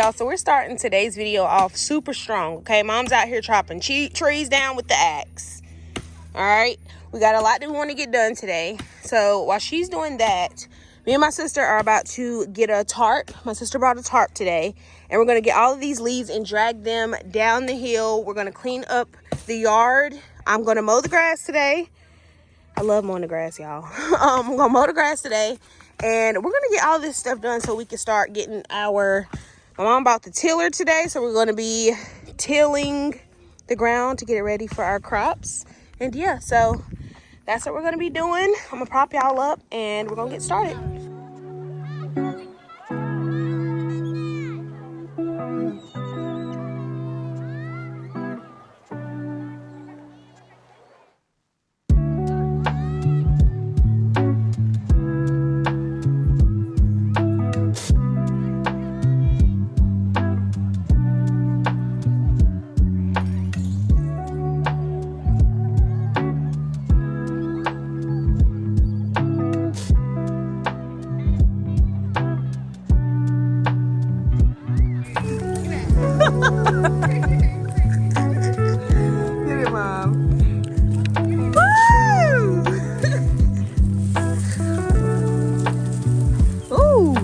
y'all. So we're starting today's video off super strong, okay? Mom's out here chopping trees down with the axe. All right, we got a lot that we want to get done today. So while she's doing that, me and my sister are about to get a tarp. My sister brought a tarp today, and we're going to get all of these leaves and drag them down the hill. We're going to clean up the yard. I'm going to mow the grass today. I love mowing the grass, y'all. I'm going to mow the grass today, and we're going to get all this stuff done so we can start getting my mom bought the tiller today, so we're going to be tilling the ground to get it ready for our crops. And yeah, so that's what we're going to be doing. I'm going to prop y'all up, and we're going to get started. Look at Mom. Woo! Ooh.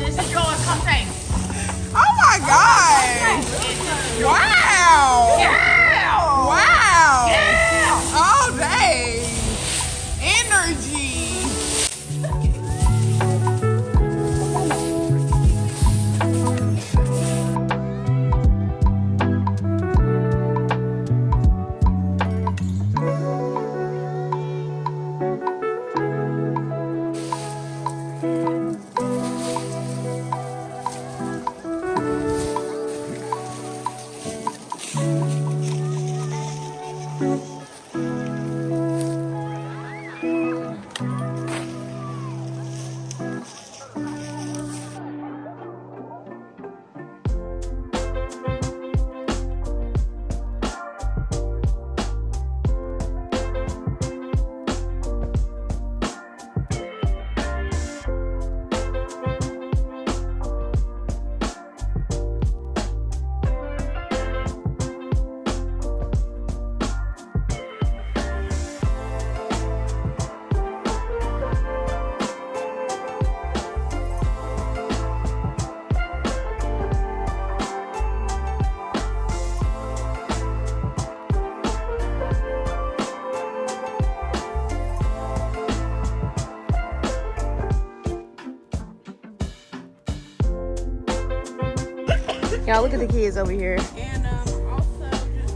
This is yours. Come take it. Oh my God! Wow! Yeah! Wow! Yeah! All day! Energy! Y'all look at the kids over here. And also,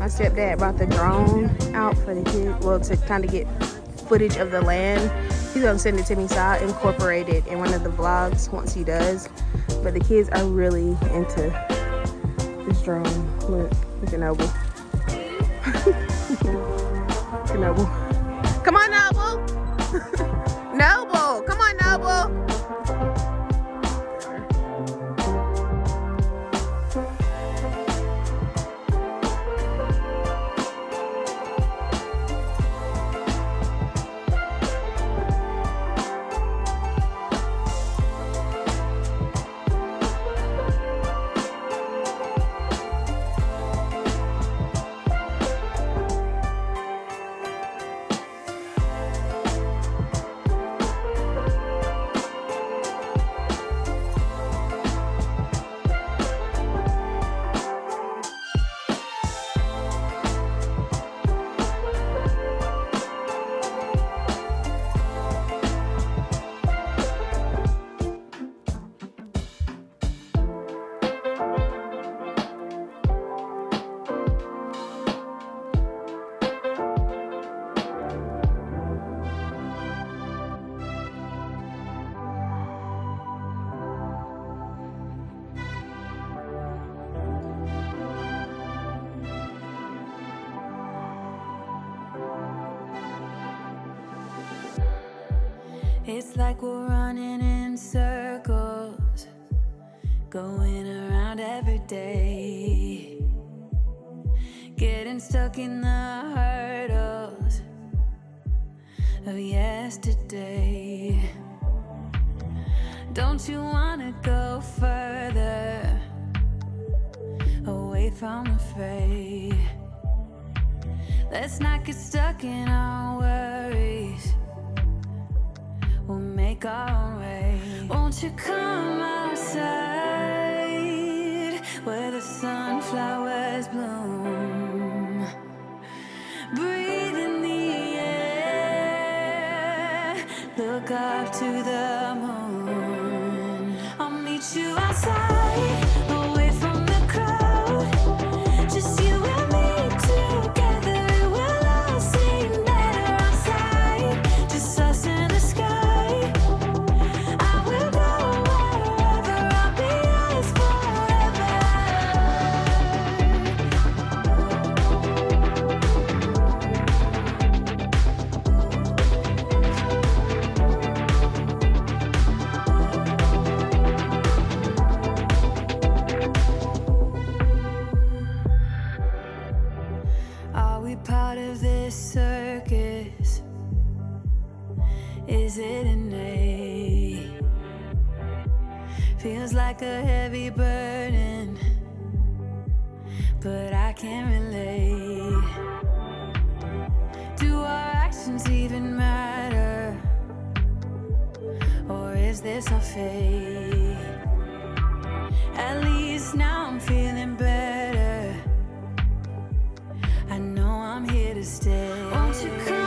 My stepdad brought the drone out for the kids, well, to kind of get footage of the land. He's gonna send it to me, so I'll incorporate it in one of the vlogs once he does. But the kids are really into this drone. Look at Noble. Look at Noble. Come on, Noble. Noble, come on, Noble. It's like we're running in circles, going around every day, getting stuck in the hurdles of yesterday. Don't you wanna go further away from the fray? Let's not get stuck in our worries, we'll make our own way. Won't you come outside where the sunflowers bloom? Breathe in the air, look up to the moon. I'll meet you outside, away from the crowd, just you and me together. It will all seem better outside, just us in the sky. I will go wherever, I'll be yours forever. Are we part of this circus? Is it innate? Feels like a heavy burden, but I can't relate. Do our actions even matter? Or is this our fate? At least now I'm feeling better, I know I'm here to stay. Won't you come